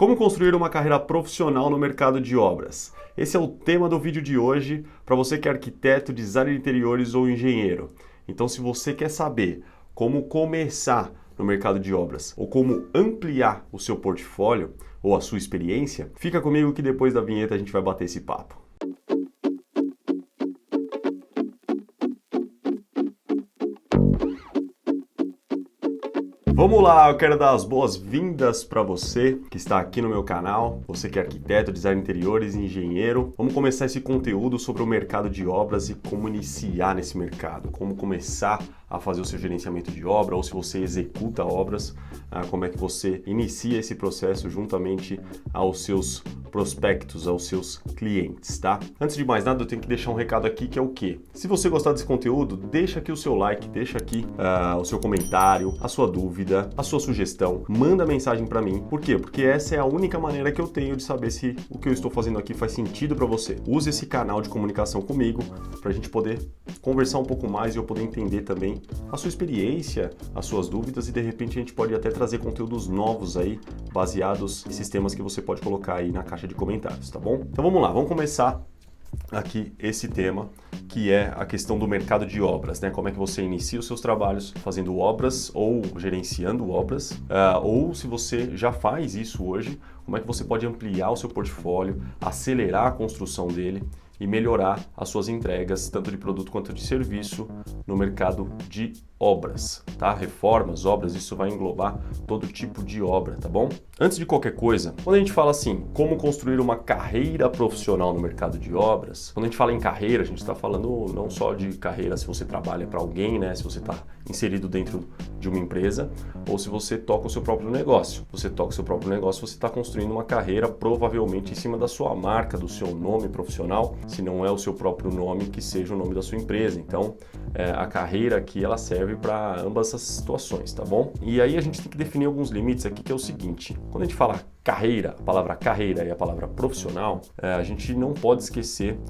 Como construir uma carreira profissional no mercado de obras? Esse é o tema do vídeo de hoje para você que é arquiteto, designer de interiores ou engenheiro. Então, se você quer saber como começar no mercado de obras ou como ampliar o seu portfólio ou a sua experiência, fica comigo que depois da vinheta a gente vai bater esse papo. Vamos lá, eu quero dar as boas-vindas para você que está aqui no meu canal, você que é arquiteto, designer de interiores e engenheiro. Vamos começar esse conteúdo sobre o mercado de obras e como iniciar nesse mercado, como começar a fazer o seu gerenciamento de obra ou se você executa obras, como é que você inicia esse processo juntamente aos seus prospectos, aos seus clientes, tá? Antes de mais nada, eu tenho que deixar um recado aqui que é o quê? Se você gostar desse conteúdo, deixa aqui o seu like, deixa aqui o seu comentário, a sua dúvida, a sua sugestão, manda mensagem para mim. Por quê? Porque essa é a única maneira que eu tenho de saber se o que eu estou fazendo aqui faz sentido para você. Use esse canal de comunicação comigo para a gente poder conversar um pouco mais e eu poder entender também a sua experiência, as suas dúvidas e de repente a gente pode até trazer conteúdos novos aí, baseados em sistemas que você pode colocar aí na caixa de comentários, tá bom? Então vamos lá, vamos começar aqui esse tema, que é a questão do mercado de obras, né? Como é que você inicia os seus trabalhos fazendo obras ou gerenciando obras, ou se você já faz isso hoje, como é que você pode ampliar o seu portfólio, acelerar a construção dele e melhorar as suas entregas, tanto de produto quanto de serviço, no mercado de obras, tá? Reformas, obras, isso vai englobar todo tipo de obra, tá bom? Antes de qualquer coisa, quando a gente fala assim, como construir uma carreira profissional no mercado de obras, quando a gente fala em carreira, a gente está falando não só de carreira se você trabalha para alguém, né? Se você está inserido dentro de uma empresa, ou se você toca o seu próprio negócio. Você toca o seu próprio negócio, você está construindo uma carreira provavelmente em cima da sua marca, do seu nome profissional, se não é o seu próprio nome, que seja o nome da sua empresa. Então, a carreira aqui, ela serve para ambas essas situações, tá bom? E aí a gente tem que definir alguns limites aqui, que é o seguinte: quando a gente fala carreira, a palavra carreira e a palavra profissional, a gente não pode esquecer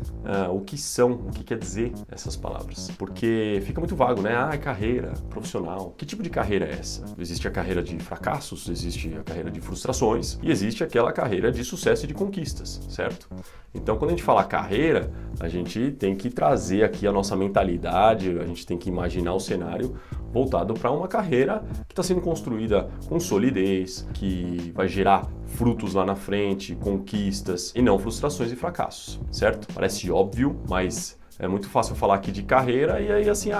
o que quer dizer essas palavras, porque fica muito vago, né? Carreira, profissional. Que tipo de carreira é essa? Existe a carreira de fracassos, existe a carreira de frustrações e existe aquela carreira de sucesso e de conquistas, certo? Então, quando a gente fala carreira, a gente tem que trazer aqui a nossa mentalidade, a gente tem que imaginar o cenário voltado para uma carreira que está sendo construída com solidez, que vai gerar frutos lá na frente, conquistas e não frustrações e fracassos, certo? Parece óbvio, mas é muito fácil falar aqui de carreira e aí assim,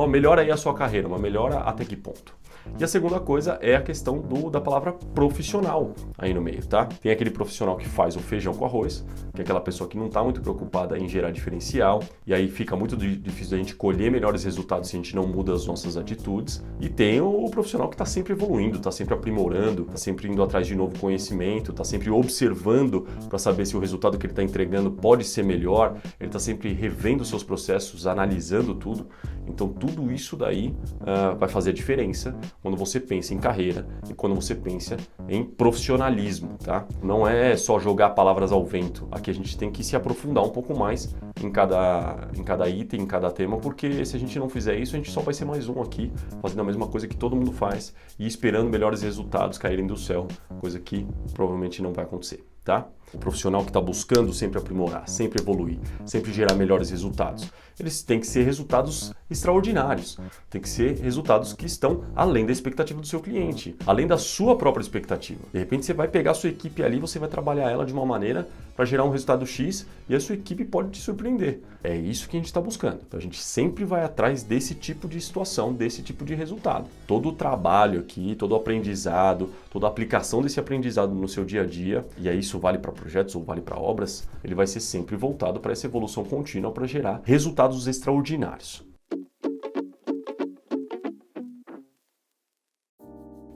melhora aí a sua carreira, mas melhora até que ponto? E a segunda coisa é a questão da palavra profissional aí no meio, tá? Tem aquele profissional que faz o feijão com arroz, que é aquela pessoa que não está muito preocupada em gerar diferencial, e aí fica muito difícil a gente colher melhores resultados se a gente não muda as nossas atitudes. E tem o profissional que está sempre evoluindo, está sempre aprimorando, está sempre indo atrás de novo conhecimento, está sempre observando para saber se o resultado que ele está entregando pode ser melhor, ele está sempre revendo seus processos, analisando tudo. Então tudo isso daí vai fazer a diferença quando você pensa em carreira e quando você pensa em profissionalismo, tá? Não é só jogar palavras ao vento. Aqui a gente tem que se aprofundar um pouco mais em cada item, em cada tema, porque se a gente não fizer isso, a gente só vai ser mais um aqui, fazendo a mesma coisa que todo mundo faz e esperando melhores resultados caírem do céu, coisa que provavelmente não vai acontecer, tá? O profissional que está buscando sempre aprimorar, sempre evoluir, sempre gerar melhores resultados, eles têm que ser resultados extraordinários, tem que ser resultados que estão além da expectativa do seu cliente, além da sua própria expectativa. De repente você vai pegar a sua equipe ali, você vai trabalhar ela de uma maneira para gerar um resultado X e a sua equipe pode te surpreender. É isso que a gente está buscando. Então a gente sempre vai atrás desse tipo de situação, desse tipo de resultado. Todo o trabalho aqui, todo o aprendizado, toda a aplicação desse aprendizado no seu dia a dia, e aí isso vale para projetos ou vale para obras, ele vai ser sempre voltado para essa evolução contínua para gerar resultados extraordinários.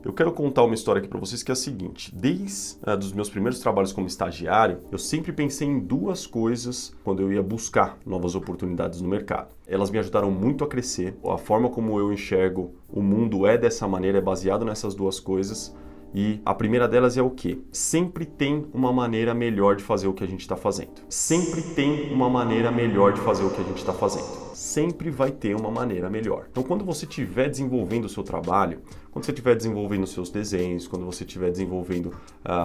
Eu quero contar uma história aqui para vocês que é a seguinte: desde os meus primeiros trabalhos como estagiário, eu sempre pensei em duas coisas quando eu ia buscar novas oportunidades no mercado. Elas me ajudaram muito a crescer, a forma como eu enxergo o mundo é dessa maneira, é baseado nessas duas coisas. E a primeira delas é o quê? Sempre tem uma maneira melhor de fazer o que a gente está fazendo. Sempre tem uma maneira melhor de fazer o que a gente está fazendo. sempre vai ter uma maneira melhor. Então, quando você estiver desenvolvendo o seu trabalho, quando você estiver desenvolvendo os seus desenhos, quando você estiver desenvolvendo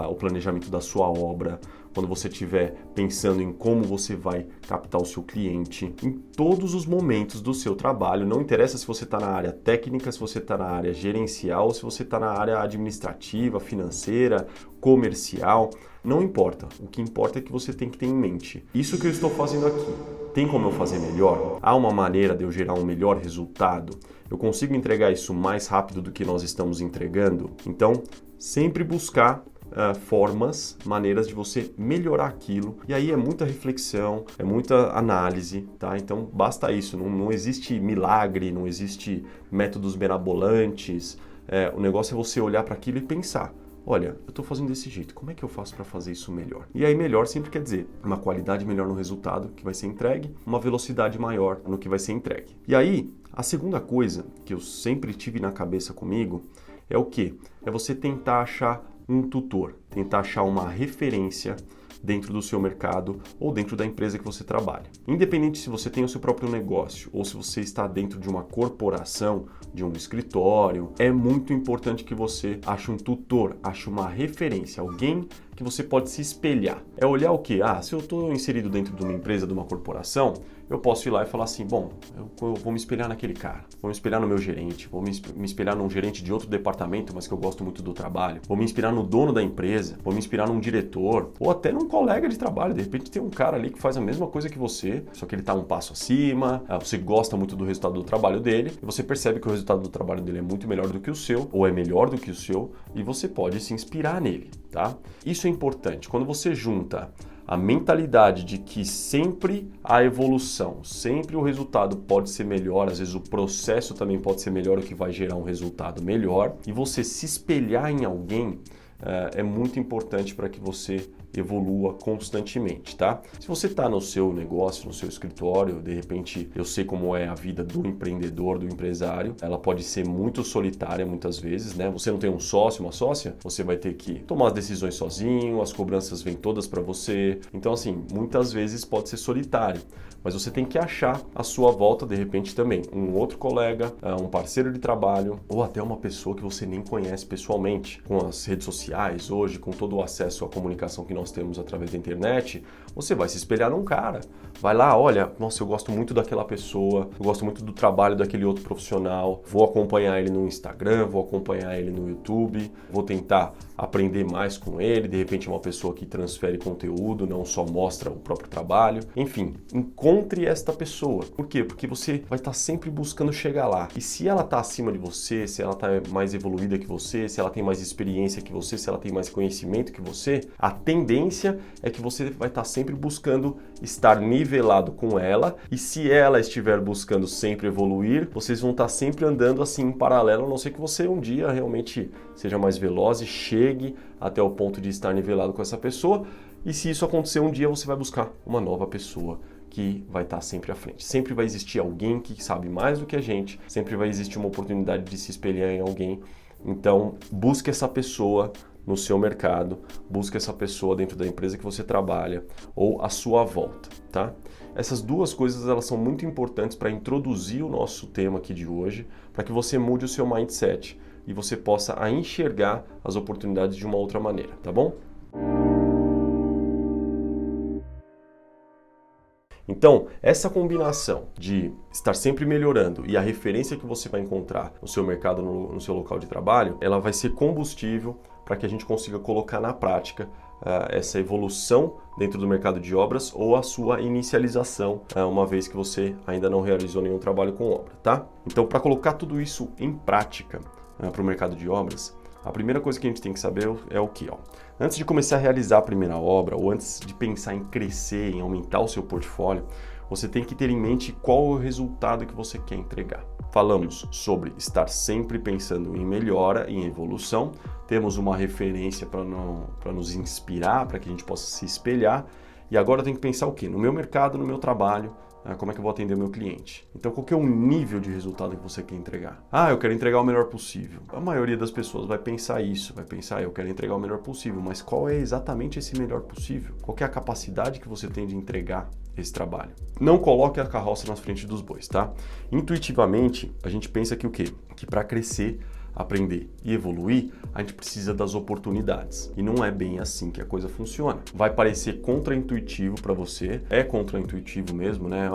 o planejamento da sua obra, quando você estiver pensando em como você vai captar o seu cliente, em todos os momentos do seu trabalho, não interessa se você está na área técnica, se você está na área gerencial, se você está na área administrativa, financeira, comercial, não importa. O que importa é que você tem que ter em mente. Isso que eu estou fazendo aqui, tem como eu fazer melhor? Há uma maneira de eu gerar um melhor resultado? Eu consigo entregar isso mais rápido do que nós estamos entregando? Então, sempre buscar formas, maneiras de você melhorar aquilo. E aí é muita reflexão, é muita análise, tá? Então basta isso, não existe milagre, não existe métodos mirabolantes. O negócio é você olhar para aquilo e pensar, olha, eu estou fazendo desse jeito, como é que eu faço para fazer isso melhor? E aí melhor sempre quer dizer uma qualidade melhor no resultado que vai ser entregue, uma velocidade maior no que vai ser entregue. E aí, a segunda coisa que eu sempre tive na cabeça comigo é o quê? É você tentar achar um tutor, tentar achar uma referência dentro do seu mercado ou dentro da empresa que você trabalha. Independente se você tem o seu próprio negócio ou se você está dentro de uma corporação, de um escritório, é muito importante que você ache um tutor, ache uma referência, alguém que você pode se espelhar. É olhar o quê? Se eu estou inserido dentro de uma empresa, de uma corporação, eu posso ir lá e falar assim, bom, eu vou me espelhar naquele cara, vou me espelhar no meu gerente, vou me espelhar num gerente de outro departamento, mas que eu gosto muito do trabalho, vou me inspirar no dono da empresa, vou me inspirar num diretor, ou até num colega de trabalho. De repente tem um cara ali que faz a mesma coisa que você, só que ele está um passo acima, você gosta muito do resultado do trabalho dele, e você percebe que o resultado do trabalho dele é muito melhor do que o seu, ou é melhor do que o seu, e você pode se inspirar nele, tá? Isso é importante. Quando você junta a mentalidade de que sempre há evolução, sempre o resultado pode ser melhor, às vezes o processo também pode ser melhor, o que vai gerar um resultado melhor, e você se espelhar em alguém é muito importante para que você evolua constantemente, tá? Se você está no seu negócio, no seu escritório, de repente eu sei como é a vida do empreendedor, do empresário, ela pode ser muito solitária muitas vezes, né? Você não tem um sócio, uma sócia, você vai ter que tomar as decisões sozinho, as cobranças vêm todas para você. Então, assim, muitas vezes pode ser solitário, mas você tem que achar à sua volta, de repente, também um outro colega, um parceiro de trabalho ou até uma pessoa que você nem conhece pessoalmente. Com as redes sociais hoje, com todo o acesso à comunicação que nós temos através da internet, você vai se espelhar num cara. Vai lá, olha, nossa, eu gosto muito daquela pessoa, eu gosto muito do trabalho daquele outro profissional, vou acompanhar ele no Instagram, vou acompanhar ele no YouTube, vou tentar aprender mais com ele, de repente é uma pessoa que transfere conteúdo, não só mostra o próprio trabalho. Enfim, encontre esta pessoa. Por quê? Porque você vai estar sempre buscando chegar lá. E se ela está acima de você, se ela está mais evoluída que você, se ela tem mais experiência que você, se ela tem mais conhecimento que você, a tendência é que você vai estar sempre buscando estar nivelado com ela, e se ela estiver buscando sempre evoluir, vocês vão estar sempre andando assim em paralelo, a não ser que você um dia realmente seja mais veloz e chegue até o ponto de estar nivelado com essa pessoa. E se isso acontecer um dia, você vai buscar uma nova pessoa que vai estar sempre à frente. Sempre vai existir alguém que sabe mais do que a gente, sempre vai existir uma oportunidade de se espelhar em alguém. Então, busque essa pessoa no seu mercado, busque essa pessoa dentro da empresa que você trabalha ou à sua volta, tá? Essas duas coisas, elas são muito importantes para introduzir o nosso tema aqui de hoje, para que você mude o seu mindset e você possa enxergar as oportunidades de uma outra maneira, tá bom? Então, essa combinação de estar sempre melhorando e a referência que você vai encontrar no seu mercado, no seu local de trabalho, ela vai ser combustível para que a gente consiga colocar na prática essa evolução dentro do mercado de obras ou a sua inicialização, uma vez que você ainda não realizou nenhum trabalho com obra, tá? Então, para colocar tudo isso em prática para o mercado de obras, a primeira coisa que a gente tem que saber é o que? Antes de começar a realizar a primeira obra ou antes de pensar em crescer, em aumentar o seu portfólio, você tem que ter em mente qual é o resultado que você quer entregar. Falamos sobre estar sempre pensando em melhora, em evolução, temos uma referência para nos inspirar, para que a gente possa se espelhar, e agora eu tenho que pensar o quê? No meu mercado, no meu trabalho, Como é que eu vou atender o meu cliente? Então, qual que é o nível de resultado que você quer entregar? Eu quero entregar o melhor possível. A maioria das pessoas vai pensar isso, vai pensar, eu quero entregar o melhor possível, mas qual é exatamente esse melhor possível? Qual que é a capacidade que você tem de entregar esse trabalho? Não coloque a carroça na frente dos bois, tá? Intuitivamente, a gente pensa que o quê? Que para crescer, aprender e evoluir, a gente precisa das oportunidades. E não é bem assim que a coisa funciona. Vai parecer contraintuitivo para você, é contraintuitivo mesmo, né?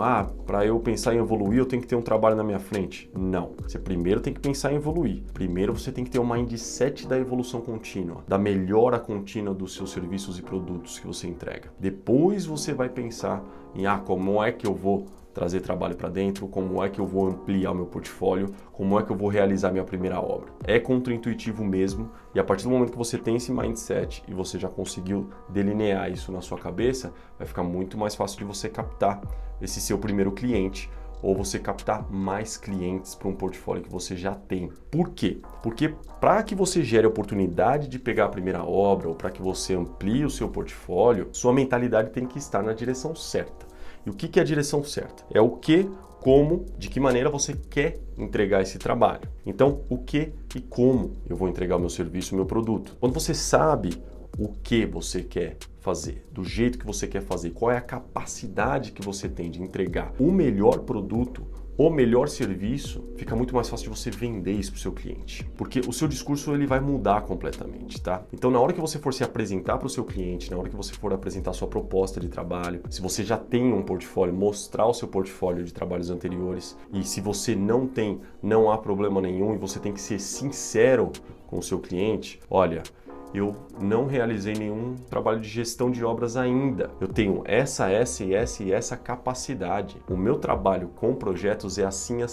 Para eu pensar em evoluir, eu tenho que ter um trabalho na minha frente. Não. Você primeiro tem que pensar em evoluir. Primeiro você tem que ter um mindset da evolução contínua, da melhora contínua dos seus serviços e produtos que você entrega. Depois você vai pensar em como é que eu vou trazer trabalho para dentro, como é que eu vou ampliar o meu portfólio, como é que eu vou realizar minha primeira obra. É contraintuitivo mesmo, e a partir do momento que você tem esse mindset e você já conseguiu delinear isso na sua cabeça, vai ficar muito mais fácil de você captar esse seu primeiro cliente ou você captar mais clientes para um portfólio que você já tem. Por quê? Porque para que você gere a oportunidade de pegar a primeira obra ou para que você amplie o seu portfólio, sua mentalidade tem que estar na direção certa. E o que é a direção certa? É o que, como, de que maneira você quer entregar esse trabalho. Então, o que e como eu vou entregar o meu serviço, o meu produto. Quando você sabe o que você quer fazer, do jeito que você quer fazer, qual é a capacidade que você tem de entregar o melhor produto, o melhor serviço, fica muito mais fácil de você vender isso para o seu cliente. Porque o seu discurso ele vai mudar completamente, tá? Então, na hora que você for se apresentar para o seu cliente, na hora que você for apresentar a sua proposta de trabalho, se você já tem um portfólio, mostrar o seu portfólio de trabalhos anteriores, e se você não tem, não há problema nenhum, e você tem que ser sincero com o seu cliente, olha, eu não realizei nenhum trabalho de gestão de obras ainda. Eu tenho essa e essa capacidade. O meu trabalho com projetos é assim,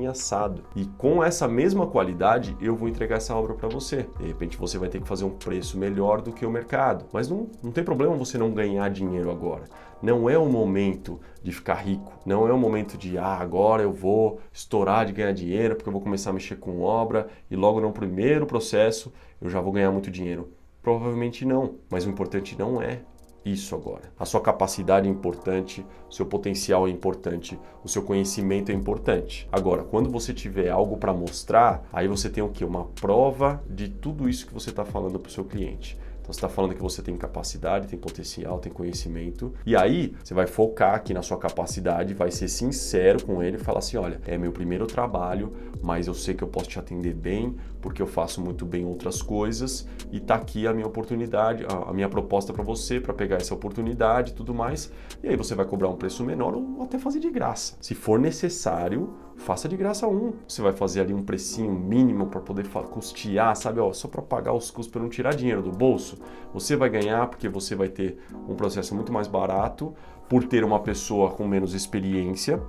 assado. E com essa mesma qualidade, eu vou entregar essa obra para você. De repente, você vai ter que fazer um preço melhor do que o mercado. Mas não tem problema você não ganhar dinheiro agora. Não é o momento de ficar rico. Não é o momento de, agora eu vou estourar de ganhar dinheiro porque eu vou começar a mexer com obra e logo no primeiro processo eu já vou ganhar muito dinheiro. Provavelmente não, mas o importante não é isso agora. A sua capacidade é importante, o seu potencial é importante, o seu conhecimento é importante. Agora, quando você tiver algo para mostrar, aí você tem o quê? Uma prova de tudo isso que você está falando para o seu cliente. Então, você está falando que você tem capacidade, tem potencial, tem conhecimento. E aí, você vai focar aqui na sua capacidade, vai ser sincero com ele e falar assim, olha, é meu primeiro trabalho, mas eu sei que eu posso te atender bem, porque eu faço muito bem outras coisas e tá aqui a minha oportunidade, a minha proposta para você, para pegar essa oportunidade e tudo mais. E aí você vai cobrar um preço menor ou até fazer de graça. Se for necessário, faça de graça Você vai fazer ali um precinho mínimo para poder custear, sabe? Só para pagar os custos, para não tirar dinheiro do bolso. Você vai ganhar porque você vai ter um processo muito mais barato, por ter uma pessoa com menos experiência,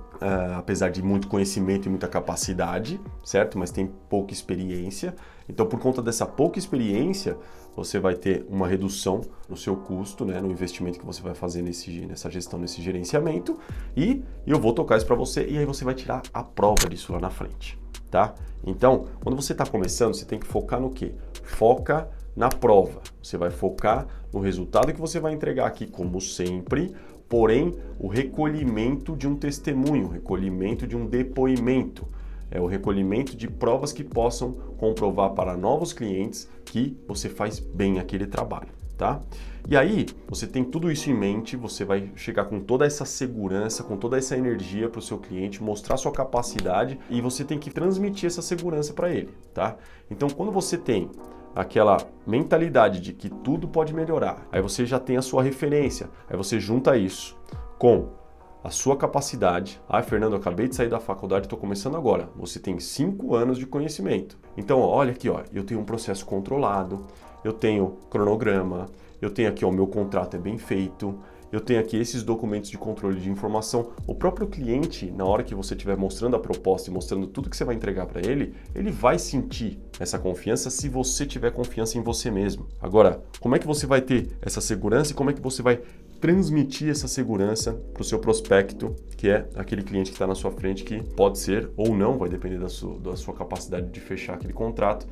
apesar de muito conhecimento e muita capacidade, certo? Mas tem pouca experiência. Então, por conta dessa pouca experiência, você vai ter uma redução no seu custo, né, no investimento que você vai fazer nessa gestão, nesse gerenciamento, e eu vou tocar isso para você, e aí você vai tirar a prova disso lá na frente, tá? Então, quando você está começando, você tem que focar no quê? Foca na prova. Você vai focar no resultado que você vai entregar aqui, como sempre, porém, o recolhimento de um testemunho, o recolhimento de um depoimento. É o recolhimento de provas que possam comprovar para novos clientes que você faz bem aquele trabalho, tá? E aí, você tem tudo isso em mente, você vai chegar com toda essa segurança, com toda essa energia para o seu cliente, mostrar sua capacidade e você tem que transmitir essa segurança para ele, tá? Então, quando você tem aquela mentalidade de que tudo pode melhorar, aí você já tem a sua referência, aí você junta isso com a sua capacidade. Fernando, eu acabei de sair da faculdade, estou começando agora. Você tem 5 anos de conhecimento. Então, olha aqui, eu tenho um processo controlado, eu tenho cronograma, eu tenho aqui, o meu contrato é bem feito, eu tenho aqui esses documentos de controle de informação. O próprio cliente, na hora que você estiver mostrando a proposta e mostrando tudo que você vai entregar para ele, ele vai sentir essa confiança se você tiver confiança em você mesmo. Agora, como é que você vai ter essa segurança e como é que você vai transmitir essa segurança para o seu prospecto, que é aquele cliente que está na sua frente, que pode ser ou não, vai depender da sua capacidade de fechar aquele contrato,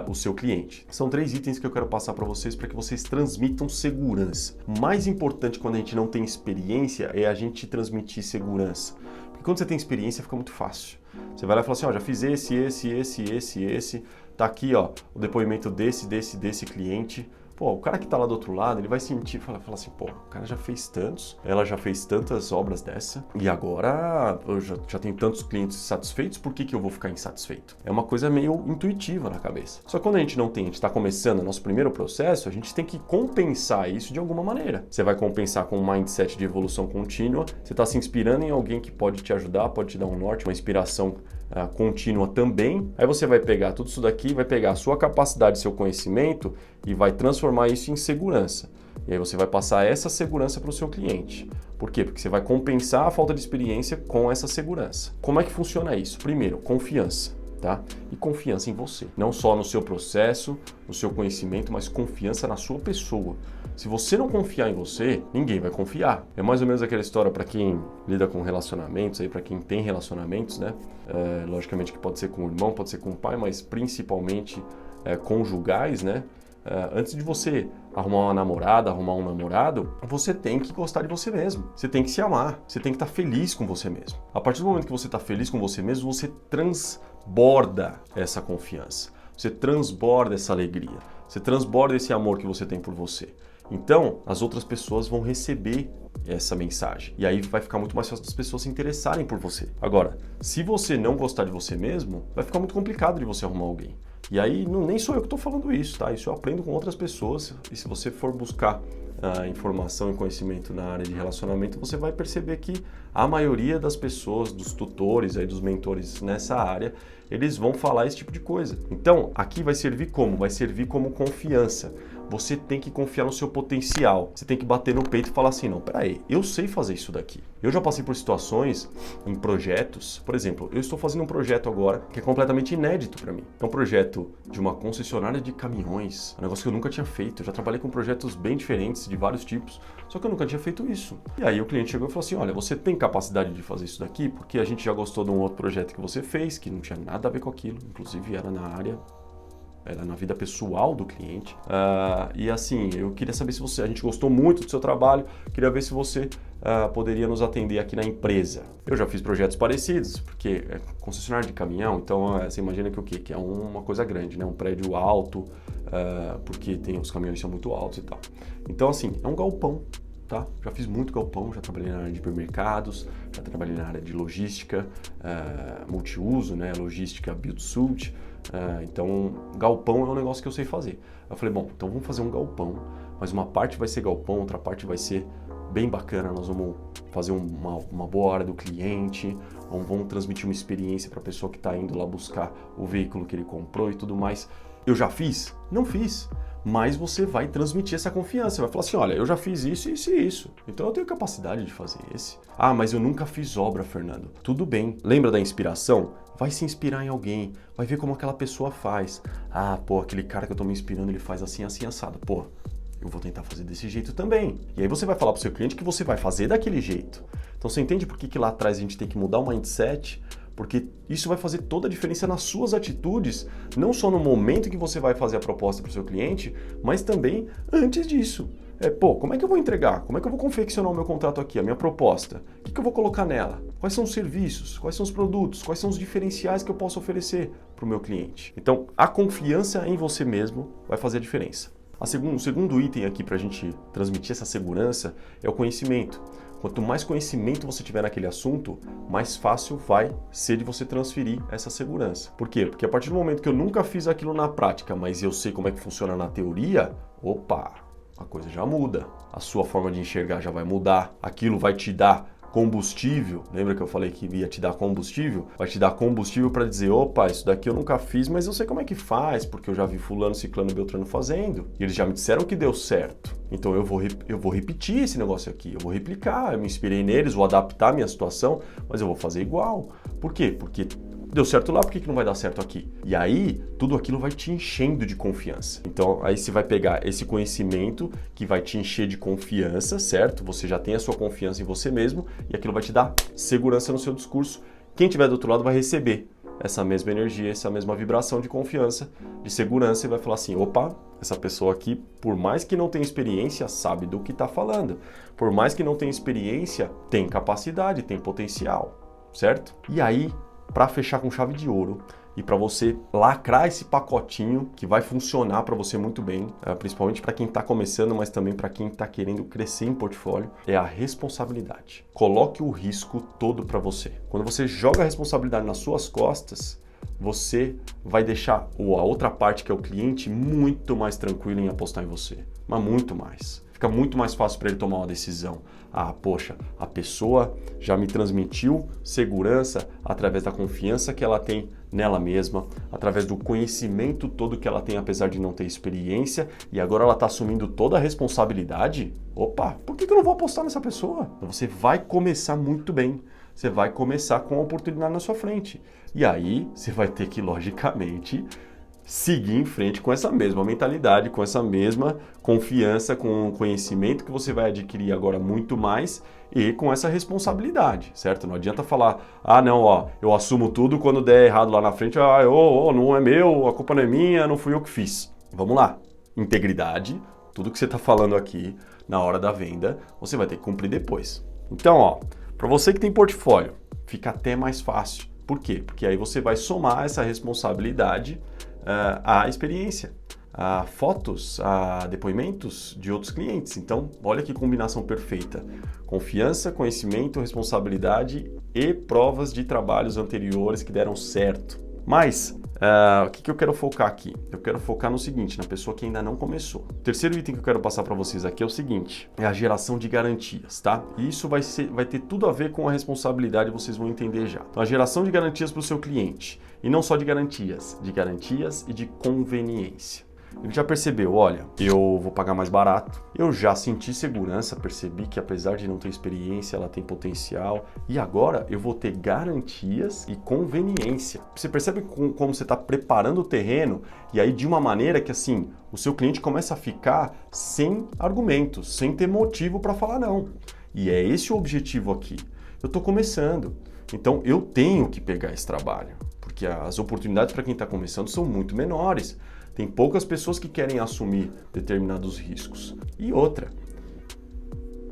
o seu cliente. São 3 itens que eu quero passar para vocês para que vocês transmitam segurança. O mais importante quando a gente não tem experiência é a gente transmitir segurança. Porque quando você tem experiência fica muito fácil. Você vai lá e fala assim, ó, já fiz esse, tá aqui, ó, o depoimento desse cliente. Pô, o cara que tá lá do outro lado, ele vai sentir, fala assim, pô, o cara já fez tantos, ela já fez tantas obras dessa, e agora eu já tenho tantos clientes satisfeitos, por que eu vou ficar insatisfeito? É uma coisa meio intuitiva na cabeça. Só que quando a gente não tem, a gente tá começando o nosso primeiro processo, a gente tem que compensar isso de alguma maneira. Você vai compensar com um mindset de evolução contínua, você tá se inspirando em alguém que pode te ajudar, pode te dar um norte, uma inspiração contínua também. Aí você vai pegar tudo isso daqui, vai pegar a sua capacidade, seu conhecimento e vai transformar isso em segurança. E aí você vai passar essa segurança para o seu cliente. Por quê? Porque você vai compensar a falta de experiência com essa segurança. Como é que funciona isso? Primeiro, confiança. Tá? E confiança em você. Não só no seu processo, no seu conhecimento, mas confiança na sua pessoa. Se você não confiar em você, ninguém vai confiar. É mais ou menos aquela história para quem lida com relacionamentos, para quem tem relacionamentos, né? Logicamente que pode ser com o irmão, pode ser com o pai, mas principalmente conjugais, né? Antes de você arrumar uma namorada, arrumar um namorado, você tem que gostar de você mesmo. Você tem que se amar. Você tem que estar feliz com você mesmo. A partir do momento que você está feliz com você mesmo, você transborda essa confiança. Você transborda essa alegria. Você transborda esse amor que você tem por você. Então, as outras pessoas vão receber essa mensagem. E aí vai ficar muito mais fácil das pessoas se interessarem por você. Agora, se você não gostar de você mesmo, vai ficar muito complicado de você arrumar alguém. E aí, nem sou eu que estou falando isso, tá? Isso eu aprendo com outras pessoas. E se você for buscar informação e conhecimento na área de relacionamento, você vai perceber que a maioria das pessoas, dos tutores, dos mentores nessa área, eles vão falar esse tipo de coisa. Então, aqui vai servir como? Vai servir como confiança. Você tem que confiar no seu potencial. Você tem que bater no peito e falar assim, não, peraí, eu sei fazer isso daqui. Eu já passei por situações em projetos, por exemplo, eu estou fazendo um projeto agora que é completamente inédito para mim. É um projeto de uma concessionária de caminhões, um negócio que eu nunca tinha feito. Eu já trabalhei com projetos bem diferentes, de vários tipos, só que eu nunca tinha feito isso. E aí o cliente chegou e falou assim, olha, você tem capacidade de fazer isso daqui? Porque a gente já gostou de um outro projeto que você fez, que não tinha nada a ver com aquilo, inclusive era na área... Era na vida pessoal do cliente. E assim, eu queria saber se a gente gostou muito do seu trabalho, queria ver se você poderia nos atender aqui na empresa. Eu já fiz projetos parecidos, porque é concessionário de caminhão, então você imagina que o quê? Que é uma coisa grande, né? Um prédio alto, porque os caminhões são muito altos e tal. Então assim, é um galpão. Tá? Já fiz muito galpão, já trabalhei na área de hipermercados, já trabalhei na área de logística, multiuso, né? Logística build-suit. Então, galpão é um negócio que eu sei fazer. Eu falei, bom, então vamos fazer um galpão, mas uma parte vai ser galpão, outra parte vai ser bem bacana, nós vamos fazer uma boa área do cliente, vamos transmitir uma experiência para a pessoa que está indo lá buscar o veículo que ele comprou e tudo mais. Eu já fiz? Não fiz. Mas você vai transmitir essa confiança. Você vai falar assim, olha, eu já fiz isso, isso e isso. Então eu tenho capacidade de fazer esse. Ah, mas eu nunca fiz obra, Fernando. Tudo bem. Lembra da inspiração? Vai se inspirar em alguém. Vai ver como aquela pessoa faz. Ah, pô, aquele cara que eu tô me inspirando, ele faz assim, assim, assado. Pô, eu vou tentar fazer desse jeito também. E aí você vai falar pro seu cliente que você vai fazer daquele jeito. Então você entende por que lá atrás a gente tem que mudar o mindset? Porque isso vai fazer toda a diferença nas suas atitudes, não só no momento que você vai fazer a proposta para o seu cliente, mas também antes disso. Como é que eu vou entregar? Como é que eu vou confeccionar o meu contrato aqui, a minha proposta? O que eu vou colocar nela? Quais são os serviços? Quais são os produtos? Quais são os diferenciais que eu posso oferecer para o meu cliente? Então, a confiança em você mesmo vai fazer a diferença. O segundo item aqui para a gente transmitir essa segurança é o conhecimento. Quanto mais conhecimento você tiver naquele assunto, mais fácil vai ser de você transferir essa segurança. Por quê? Porque a partir do momento que eu nunca fiz aquilo na prática, mas eu sei como é que funciona na teoria, opa, a coisa já muda. A sua forma de enxergar já vai mudar. Aquilo vai te dar combustível. Lembra que eu falei que ia te dar combustível? Vai te dar combustível para dizer, opa, isso daqui eu nunca fiz, mas eu sei como é que faz, porque eu já vi fulano, ciclano, beltrano fazendo. E eles já me disseram que deu certo. Então eu vou repetir esse negócio aqui, eu vou replicar, eu me inspirei neles, vou adaptar a minha situação, mas eu vou fazer igual. Por quê? Porque deu certo lá, por que não vai dar certo aqui? E aí, tudo aquilo vai te enchendo de confiança. Então, aí você vai pegar esse conhecimento que vai te encher de confiança, certo? Você já tem a sua confiança em você mesmo e aquilo vai te dar segurança no seu discurso. Quem estiver do outro lado vai receber essa mesma energia, essa mesma vibração de confiança, de segurança e vai falar assim, opa, essa pessoa aqui, por mais que não tenha experiência, sabe do que está falando. Por mais que não tenha experiência, tem capacidade, tem potencial, certo? E aí, para fechar com chave de ouro e para você lacrar esse pacotinho que vai funcionar para você muito bem, principalmente para quem está começando, mas também para quem está querendo crescer em portfólio, é a responsabilidade. Coloque o risco todo para você. Quando você joga a responsabilidade nas suas costas, você vai deixar a outra parte, que é o cliente, muito mais tranquilo em apostar em você, mas muito mais. Fica muito mais fácil para ele tomar uma decisão. Ah, poxa, a pessoa já me transmitiu segurança através da confiança que ela tem nela mesma, através do conhecimento todo que ela tem, apesar de não ter experiência, e agora ela está assumindo toda a responsabilidade. Opa, por que eu não vou apostar nessa pessoa? Então você vai começar muito bem. Você vai começar com a oportunidade na sua frente. E aí você vai ter que, logicamente, seguir em frente com essa mesma mentalidade, com essa mesma confiança, com o conhecimento que você vai adquirir agora muito mais e com essa responsabilidade, certo? Não adianta falar, ah não, ó, eu assumo tudo, quando der errado lá na frente, não é meu, a culpa não é minha, não fui eu que fiz. Vamos lá, integridade, tudo que você está falando aqui na hora da venda, você vai ter que cumprir depois. Então, ó, para você que tem portfólio, fica até mais fácil. Por quê? Porque aí você vai somar essa responsabilidade à experiência, a fotos, a depoimentos de outros clientes. Então, olha que combinação perfeita. Confiança, conhecimento, responsabilidade e provas de trabalhos anteriores que deram certo. Mas, o que eu quero focar aqui? Eu quero focar no seguinte, na pessoa que ainda não começou. O terceiro item que eu quero passar para vocês aqui é o seguinte, é a geração de garantias, tá? E isso vai ter tudo a ver com a responsabilidade, vocês vão entender já. Então, a geração de garantias para o seu cliente. E não só de garantias e de conveniência. Ele já percebeu, olha, eu vou pagar mais barato, eu já senti segurança, percebi que apesar de não ter experiência, ela tem potencial e agora eu vou ter garantias e conveniência. Você percebe como você está preparando o terreno e aí de uma maneira que assim, o seu cliente começa a ficar sem argumentos, sem ter motivo para falar não. E é esse o objetivo aqui. Eu estou começando, então eu tenho que pegar esse trabalho, porque as oportunidades para quem está começando são muito menores. Tem poucas pessoas que querem assumir determinados riscos. E outra,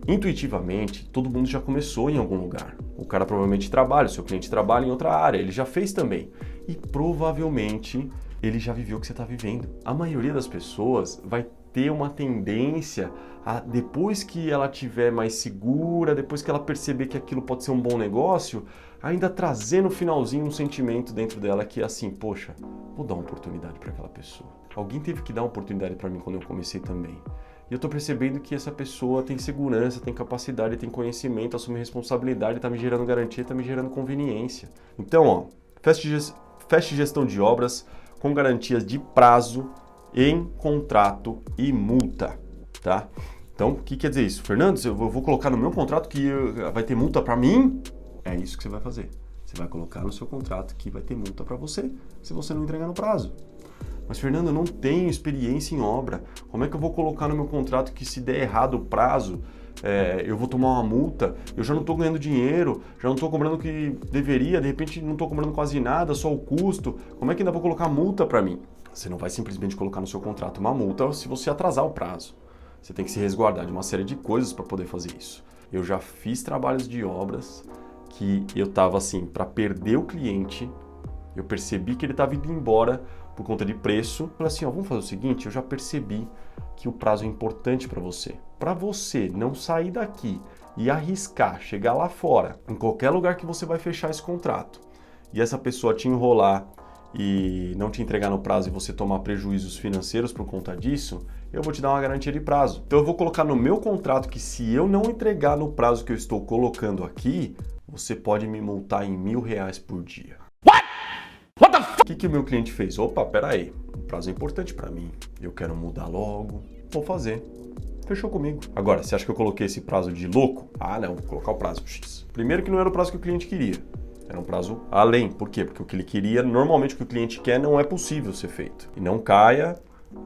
intuitivamente, todo mundo já começou em algum lugar. O cara provavelmente trabalha, o seu cliente trabalha em outra área, ele já fez também. E provavelmente ele já viveu o que você está vivendo. A maioria das pessoas vai ter uma tendência a, depois que ela estiver mais segura, depois que ela perceber que aquilo pode ser um bom negócio, ainda trazer no finalzinho um sentimento dentro dela que é assim, poxa, vou dar uma oportunidade para aquela pessoa. Alguém teve que dar uma oportunidade para mim quando eu comecei também. E eu estou percebendo que essa pessoa tem segurança, tem capacidade, tem conhecimento, assume responsabilidade, está me gerando garantia, está me gerando conveniência. Então, ó, feche gestão de obras com garantias de prazo em contrato e multa, tá? Então, o que quer dizer isso? Fernando, eu vou colocar no meu contrato que vai ter multa para mim? É isso que você vai fazer. Você vai colocar no seu contrato que vai ter multa para você se você não entregar no prazo. Mas, Fernando, eu não tenho experiência em obra. Como é que eu vou colocar no meu contrato que se der errado o prazo, eu vou tomar uma multa? Eu já não estou ganhando dinheiro, já não estou cobrando o que deveria, de repente não estou cobrando quase nada, só o custo. Como é que ainda vou colocar multa para mim? Você não vai simplesmente colocar no seu contrato uma multa se você atrasar o prazo. Você tem que se resguardar de uma série de coisas para poder fazer isso. Eu já fiz trabalhos de obras que eu estava assim, para perder o cliente, eu percebi que ele estava indo embora por conta de preço. Eu falei assim, vamos fazer o seguinte, eu já percebi que o prazo é importante para você. Para você não sair daqui e arriscar, chegar lá fora, em qualquer lugar que você vai fechar esse contrato, e essa pessoa te enrolar e não te entregar no prazo e você tomar prejuízos financeiros por conta disso, eu vou te dar uma garantia de prazo. Então eu vou colocar no meu contrato que se eu não entregar no prazo que eu estou colocando aqui, você pode me multar em R$1.000 por dia. What the f... O que o meu cliente fez? Opa, peraí, o prazo é importante para mim, eu quero mudar logo, vou fazer. Fechou comigo. Agora, você acha que eu coloquei esse prazo de louco? Ah, não, vou colocar o prazo X. Primeiro que não era o prazo que o cliente queria. Era um prazo além. Por quê? Porque o que ele queria, normalmente o que o cliente quer, não é possível ser feito. E não caia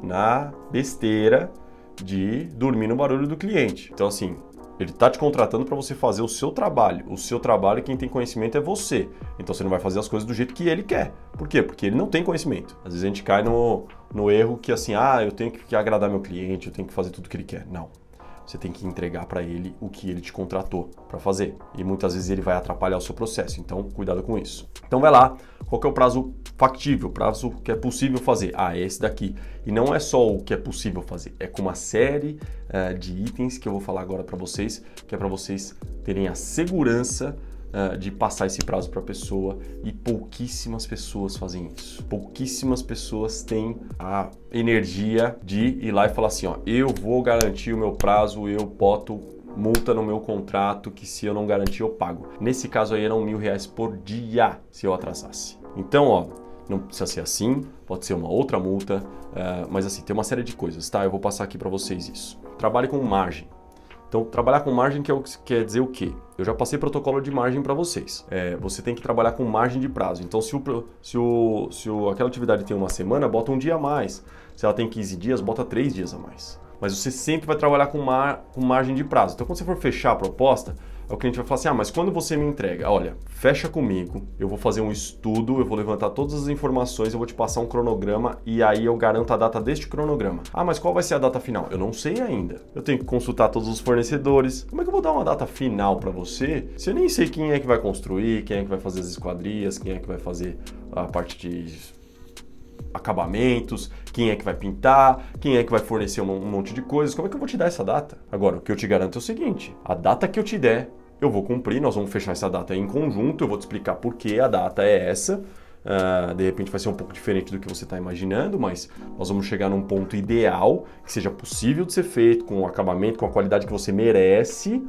na besteira de dormir no barulho do cliente. Então, assim, ele está te contratando para você fazer o seu trabalho. O seu trabalho, quem tem conhecimento é você. Então, você não vai fazer as coisas do jeito que ele quer. Por quê? Porque ele não tem conhecimento. Às vezes a gente cai no erro que, assim, eu tenho que agradar meu cliente, eu tenho que fazer tudo o que ele quer. Não. Você tem que entregar para ele o que ele te contratou para fazer. E muitas vezes ele vai atrapalhar o seu processo. Então, cuidado com isso. Então, vai lá. Qual que é o prazo factível? O prazo que é possível fazer? É esse daqui. E não é só o que é possível fazer. É com uma série de itens que eu vou falar agora para vocês, que é para vocês terem a segurança de passar esse prazo para a pessoa, e pouquíssimas pessoas fazem isso. Pouquíssimas pessoas têm a energia de ir lá e falar assim, eu vou garantir o meu prazo, eu boto multa no meu contrato que se eu não garantir eu pago. Nesse caso aí eram R$1.000 por dia se eu atrasasse. Então, não precisa ser assim, pode ser uma outra multa, mas assim, tem uma série de coisas, tá? Eu vou passar aqui para vocês isso. Trabalhe com margem. Então, trabalhar com margem quer dizer o quê? Eu já passei protocolo de margem para vocês. Você tem que trabalhar com margem de prazo. Então, se aquela atividade tem uma semana, bota um dia a mais. Se ela tem 15 dias, bota 3 dias a mais. Mas você sempre vai trabalhar com margem de prazo. Então, quando você for fechar a proposta, o cliente vai falar assim, mas quando você me entrega? Olha, fecha comigo, eu vou fazer um estudo, eu vou levantar todas as informações, eu vou te passar um cronograma e aí eu garanto a data deste cronograma. Mas qual vai ser a data final? Eu não sei ainda. Eu tenho que consultar todos os fornecedores. Como é que eu vou dar uma data final para você se eu nem sei quem é que vai construir, quem é que vai fazer as esquadrias, quem é que vai fazer a parte de acabamentos, quem é que vai pintar, quem é que vai fornecer um monte de coisas, como é que eu vou te dar essa data? Agora, o que eu te garanto é o seguinte, a data que eu te der, eu vou cumprir, nós vamos fechar essa data em conjunto, eu vou te explicar por que a data é essa, de repente vai ser um pouco diferente do que você está imaginando, mas nós vamos chegar num ponto ideal, que seja possível de ser feito, com o acabamento, com a qualidade que você merece,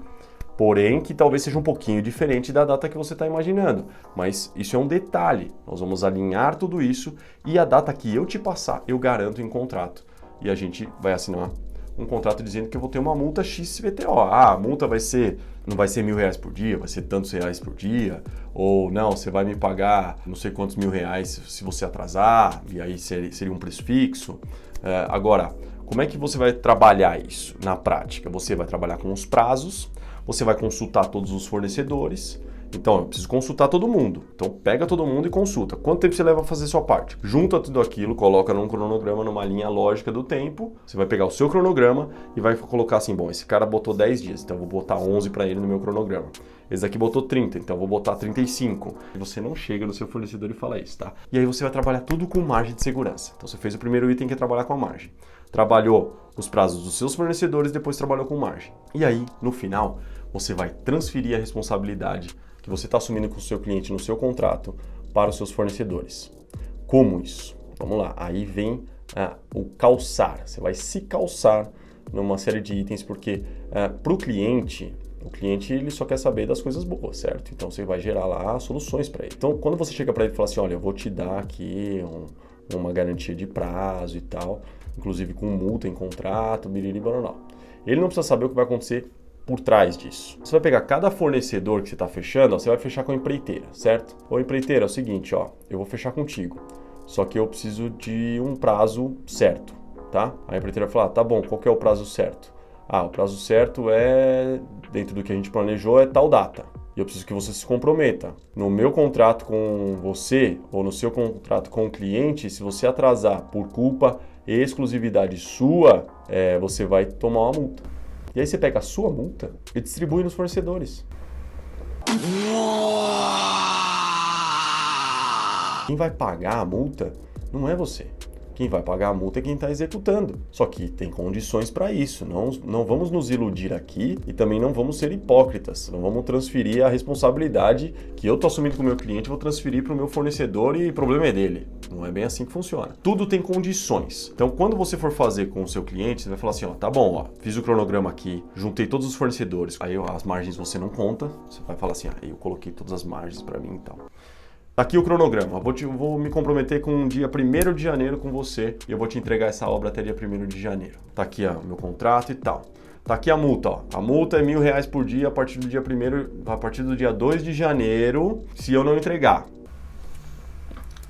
porém que talvez seja um pouquinho diferente da data que você está imaginando. Mas isso é um detalhe, nós vamos alinhar tudo isso e a data que eu te passar, eu garanto em contrato. E a gente vai assinar um contrato dizendo que eu vou ter uma multa XVTO. A multa não vai ser R$1.000 por dia, vai ser tantos reais por dia, ou não, você vai me pagar não sei quantos R$1.000 se você atrasar, e aí seria um preço fixo. Agora, como é que você vai trabalhar isso na prática? Você vai trabalhar com os prazos, você vai consultar todos os fornecedores. Então, eu preciso consultar todo mundo. Então, pega todo mundo e consulta. Quanto tempo você leva a fazer a sua parte? Junta tudo aquilo, coloca num cronograma, numa linha lógica do tempo. Você vai pegar o seu cronograma e vai colocar assim, bom, esse cara botou 10 dias, então eu vou botar 11 para ele no meu cronograma. Esse aqui botou 30, então eu vou botar 35. E você não chega no seu fornecedor e fala isso, tá? E aí você vai trabalhar tudo com margem de segurança. Então, você fez o primeiro item que é trabalhar com a margem. Trabalhou os prazos dos seus fornecedores, depois trabalhou com margem. E aí, no final, você vai transferir a responsabilidade que você está assumindo com o seu cliente no seu contrato para os seus fornecedores. Como isso? Vamos lá, aí vem o calçar. Você vai se calçar numa série de itens, porque para o cliente ele só quer saber das coisas boas, certo? Então você vai gerar lá soluções para ele. Então quando você chega para ele e fala assim, olha, eu vou te dar aqui uma garantia de prazo e tal, inclusive com multa em contrato, biriri, baroró. Ele não precisa saber o que vai acontecer por trás disso. Você vai pegar cada fornecedor que você está fechando, você vai fechar com a empreiteira, certo? Ô empreiteira, é o seguinte, eu vou fechar contigo, só que eu preciso de um prazo certo, tá? A empreiteira vai falar, tá bom, qual que é o prazo certo? O prazo certo é, dentro do que a gente planejou, é tal data. E eu preciso que você se comprometa. No meu contrato com você, ou no seu contrato com o cliente, se você atrasar por culpa e exclusividade sua, você vai tomar uma multa. E aí você pega a sua multa e distribui nos fornecedores. Quem vai pagar a multa não é você. Quem vai pagar a multa é quem está executando. Só que tem condições para isso. Não vamos nos iludir aqui e também não vamos ser hipócritas. Não vamos transferir a responsabilidade que eu estou assumindo com o meu cliente, vou transferir para o meu fornecedor e o problema é dele. Não é bem assim que funciona. Tudo tem condições. Então, quando você for fazer com o seu cliente, você vai falar assim, tá bom, fiz o cronograma aqui, juntei todos os fornecedores, aí as margens você não conta, você vai falar assim, eu coloquei todas as margens para mim e tal. Tá aqui o cronograma, vou me comprometer com o dia 1º de janeiro com você e eu vou te entregar essa obra até dia 1º de janeiro. Tá aqui o meu contrato e tal. tá aqui a multa, ó. A multa é R$1.000 por dia a partir do dia 1º, a partir do dia 2 de janeiro, se eu não entregar.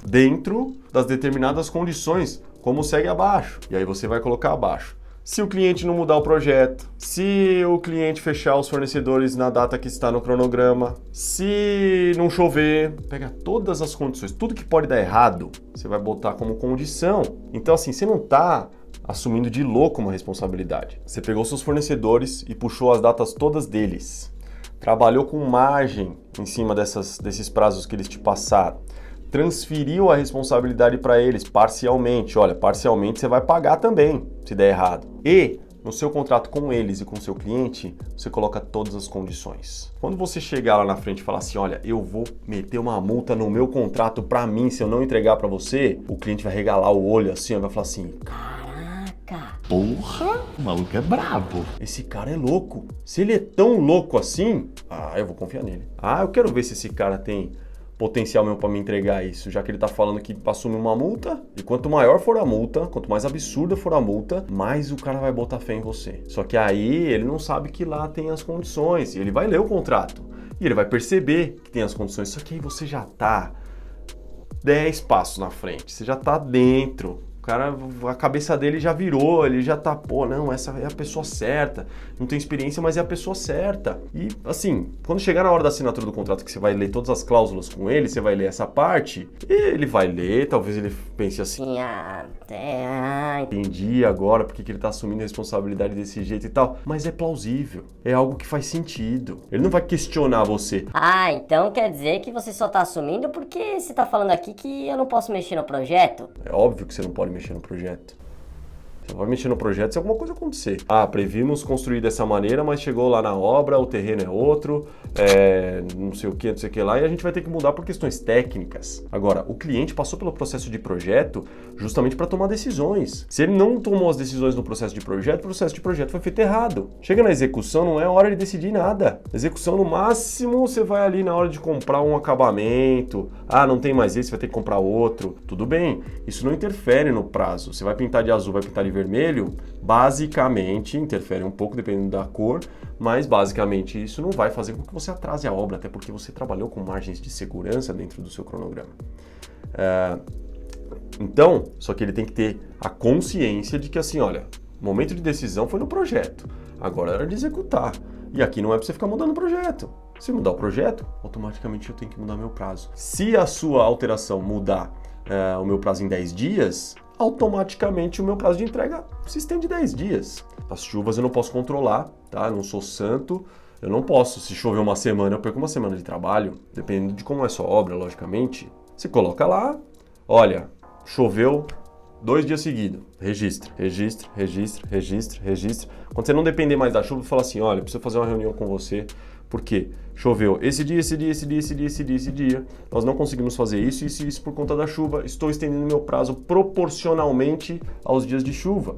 Dentro das determinadas condições, como segue abaixo. E aí você vai colocar abaixo. Se o cliente não mudar o projeto, se o cliente fechar os fornecedores na data que está no cronograma, se não chover, pega todas as condições, tudo que pode dar errado, você vai botar como condição. Então assim, você não está assumindo de louco uma responsabilidade. Você pegou seus fornecedores e puxou as datas todas deles. Trabalhou com margem em cima desses prazos que eles te passaram. Transferiu a responsabilidade para eles parcialmente. Olha, parcialmente você vai pagar também, se der errado. E no seu contrato com eles e com o seu cliente, você coloca todas as condições. Quando você chegar lá na frente e falar assim, olha, eu vou meter uma multa no meu contrato para mim se eu não entregar para você, o cliente vai regalar o olho assim, vai falar assim, caraca, porra, o maluco é brabo. Esse cara é louco. Se ele é tão louco assim, eu vou confiar nele. Eu quero ver se esse cara tem potencial mesmo para me entregar isso, já que ele tá falando que assume uma multa, e quanto maior for a multa, quanto mais absurda for a multa, mais o cara vai botar fé em você. Só que aí ele não sabe que lá tem as condições, e ele vai ler o contrato, e ele vai perceber que tem as condições, só que aí você já tá 10 passos na frente, você já tá dentro. O cara, a cabeça dele já virou, ele já tá, pô, não, essa é a pessoa certa, não tem experiência, mas é a pessoa certa. E, assim, quando chegar na hora da assinatura do contrato, que você vai ler todas as cláusulas com ele, você vai ler essa parte, e ele vai ler, talvez ele pense assim, entendi agora porque que ele tá assumindo a responsabilidade desse jeito e tal, mas é plausível, é algo que faz sentido. Ele não vai questionar você. Então quer dizer que você só tá assumindo porque você tá falando aqui que eu não posso mexer no projeto? É óbvio que você não pode mexer no projeto. Você vai mexer no projeto se alguma coisa acontecer. Previmos construir dessa maneira, mas chegou lá na obra, o terreno é outro, não sei o que lá, e a gente vai ter que mudar por questões técnicas. Agora, o cliente passou pelo processo de projeto justamente para tomar decisões. Se ele não tomou as decisões no processo de projeto, o processo de projeto foi feito errado. Chega na execução, não é hora de decidir nada. Execução, no máximo, você vai ali na hora de comprar um acabamento. Não tem mais esse, vai ter que comprar outro. Tudo bem, isso não interfere no prazo. Você vai pintar de azul, vai pintar de vermelho, basicamente, interfere um pouco dependendo da cor, mas basicamente isso não vai fazer com que você atrase a obra, até porque você trabalhou com margens de segurança dentro do seu cronograma. Então, só que ele tem que ter a consciência de que assim, olha, o momento de decisão foi no projeto, agora é hora de executar. E aqui não é para você ficar mudando o projeto. Se mudar o projeto, automaticamente eu tenho que mudar meu prazo. Se a sua alteração mudar o meu prazo em 10 dias, automaticamente o meu prazo de entrega se estende 10 dias. As chuvas eu não posso controlar, tá? Eu não sou santo, eu não posso. Se chover uma semana, eu perco uma semana de trabalho, dependendo de como é a sua obra, logicamente. Você coloca lá, olha, choveu 2 dias seguidos, registra. Quando você não depender mais da chuva, você fala assim, olha, preciso fazer uma reunião com você, porque choveu esse dia, nós não conseguimos fazer isso por conta da chuva, estou estendendo meu prazo proporcionalmente aos dias de chuva.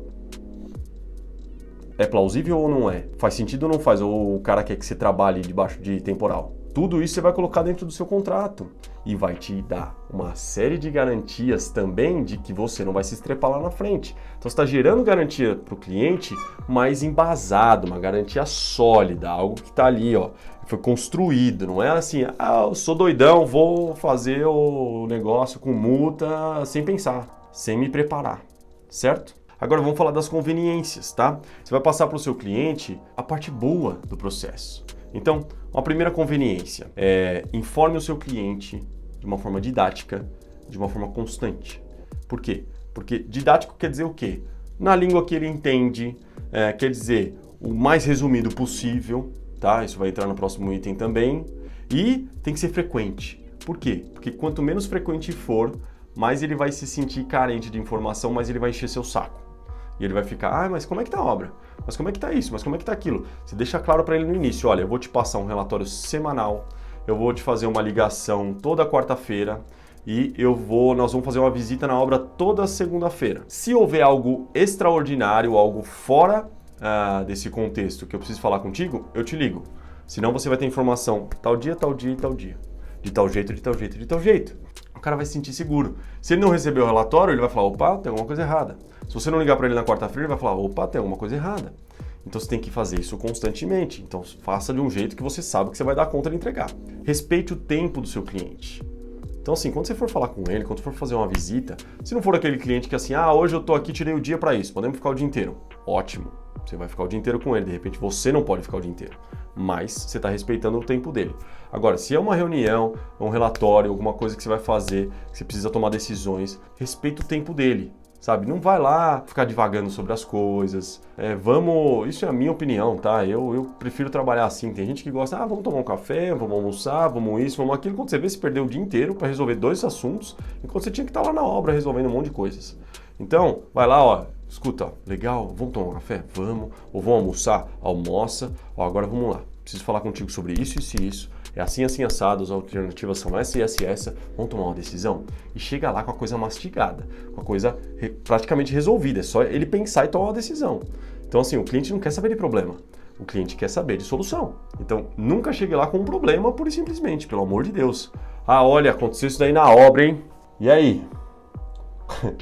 É plausível ou não é? Faz sentido ou não faz? Ou o cara quer que você trabalhe debaixo de temporal? Tudo isso você vai colocar dentro do seu contrato e vai te dar uma série de garantias também de que você não vai se estrepar lá na frente. Então você está gerando garantia para o cliente mais embasado, uma garantia sólida, algo que está ali, ó, foi construído. Não é assim, eu sou doidão, vou fazer o negócio com multa sem pensar, sem me preparar, certo? Agora vamos falar das conveniências, tá? Você vai passar para o seu cliente a parte boa do processo. Então, uma primeira conveniência é informe o seu cliente de uma forma didática, de uma forma constante. Por quê? Porque didático quer dizer o quê? Na língua que ele entende, quer dizer o mais resumido possível, tá? Isso vai entrar no próximo item também. E tem que ser frequente. Por quê? Porque quanto menos frequente for, mais ele vai se sentir carente de informação, mais ele vai encher seu saco. E ele vai ficar, mas como é que tá a obra? Mas como é que tá isso? Mas como é que tá aquilo? Você deixa claro para ele no início, olha, eu vou te passar um relatório semanal, eu vou te fazer uma ligação toda quarta-feira e nós vamos fazer uma visita na obra toda segunda-feira. Se houver algo extraordinário, algo fora desse contexto que eu preciso falar contigo, eu te ligo. Senão você vai ter informação tal dia, tal dia e tal dia. De tal jeito, de tal jeito, de tal jeito. O cara vai se sentir seguro. Se ele não receber o relatório, ele vai falar, opa, tem alguma coisa errada. Se você não ligar para ele na quarta-feira, ele vai falar, opa, tem alguma coisa errada. Então você tem que fazer isso constantemente. Então faça de um jeito que você sabe que você vai dar conta de entregar. Respeite o tempo do seu cliente. Então assim, quando você for falar com ele, quando for fazer uma visita, se não for aquele cliente que assim, hoje eu tô aqui, tirei o dia para isso, podemos ficar o dia inteiro. Ótimo, você vai ficar o dia inteiro com ele, de repente você não pode ficar o dia inteiro, mas você está respeitando o tempo dele. Agora, se é uma reunião, um relatório, alguma coisa que você vai fazer, que você precisa tomar decisões, respeita o tempo dele. Sabe, não vai lá ficar divagando sobre as coisas, isso é a minha opinião, tá? Eu prefiro trabalhar assim, tem gente que gosta, vamos tomar um café, vamos almoçar, vamos isso, vamos aquilo, quando você vê, você perdeu o dia inteiro para resolver 2 assuntos, enquanto você tinha que estar lá na obra resolvendo um monte de coisas. Então, vai lá, escuta, legal, vamos tomar um café? Vamos, ou vamos almoçar? Almoça, agora vamos lá, preciso falar contigo sobre isso, isso e isso. É assim, assim, assado, as alternativas são essa e essa e essa, vamos tomar uma decisão? E chega lá com a coisa mastigada, com a coisa praticamente resolvida, é só ele pensar e tomar uma decisão. Então assim, o cliente não quer saber de problema, o cliente quer saber de solução. Então nunca chegue lá com um problema pura e simplesmente, pelo amor de Deus. Olha, aconteceu isso daí na obra, hein? E aí?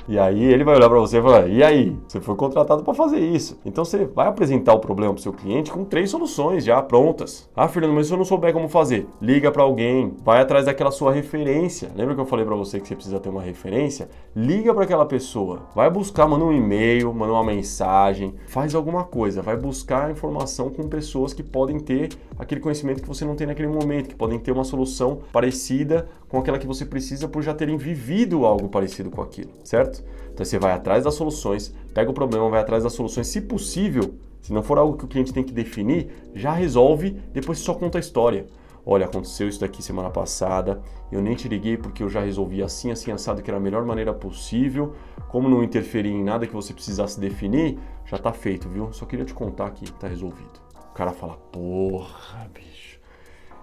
E aí ele vai olhar para você e falar, e aí? Você foi contratado para fazer isso. Então você vai apresentar o problema para o seu cliente com 3 soluções já prontas. Fernando, mas se eu não souber como fazer, liga para alguém, vai atrás daquela sua referência. Lembra que eu falei para você que você precisa ter uma referência? Liga para aquela pessoa, vai buscar, manda um e-mail, manda uma mensagem, faz alguma coisa, vai buscar informação com pessoas que podem ter aquele conhecimento que você não tem naquele momento, que podem ter uma solução parecida com aquela que você precisa por já terem vivido algo parecido com aquilo, certo? Então você vai atrás das soluções, pega o problema, vai atrás das soluções, se possível, se não for algo que o cliente tem que definir, já resolve, depois você só conta a história. Olha, aconteceu isso daqui semana passada, eu nem te liguei porque eu já resolvi assim, assim, assado, que era a melhor maneira possível, como não interferir em nada que você precisasse definir, já tá feito, viu? Só queria te contar que tá resolvido. O cara fala, porra, bicho,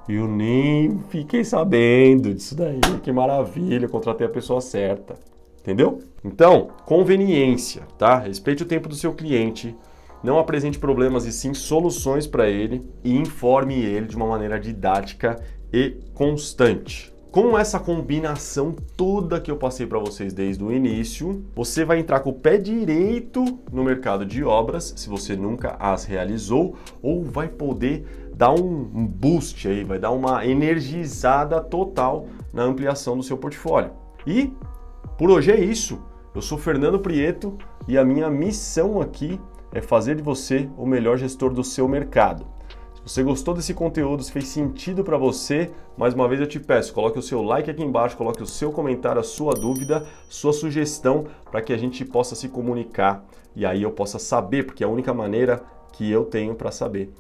eu nem fiquei sabendo disso daí, que maravilha, contratei a pessoa certa. Entendeu? Então, conveniência, tá? Respeite o tempo do seu cliente, não apresente problemas e sim soluções para ele e informe ele de uma maneira didática e constante. Com essa combinação toda que eu passei para vocês desde o início, você vai entrar com o pé direito no mercado de obras, se você nunca as realizou, ou vai poder dar um boost aí, vai dar uma energizada total na ampliação do seu portfólio. E por hoje é isso. Eu sou Fernando Prieto e a minha missão aqui é fazer de você o melhor gestor do seu mercado. Se você gostou desse conteúdo, se fez sentido para você, mais uma vez eu te peço, coloque o seu like aqui embaixo, coloque o seu comentário, a sua dúvida, sua sugestão, para que a gente possa se comunicar e aí eu possa saber, porque é a única maneira que eu tenho para saber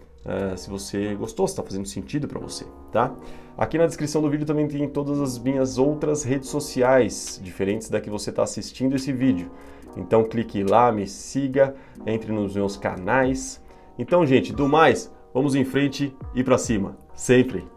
se você gostou, se está fazendo sentido para você, tá? Aqui na descrição do vídeo também tem todas as minhas outras redes sociais, diferentes da que você está assistindo esse vídeo. Então clique lá, me siga, entre nos meus canais. Então, gente, do mais, vamos em frente e para cima, sempre!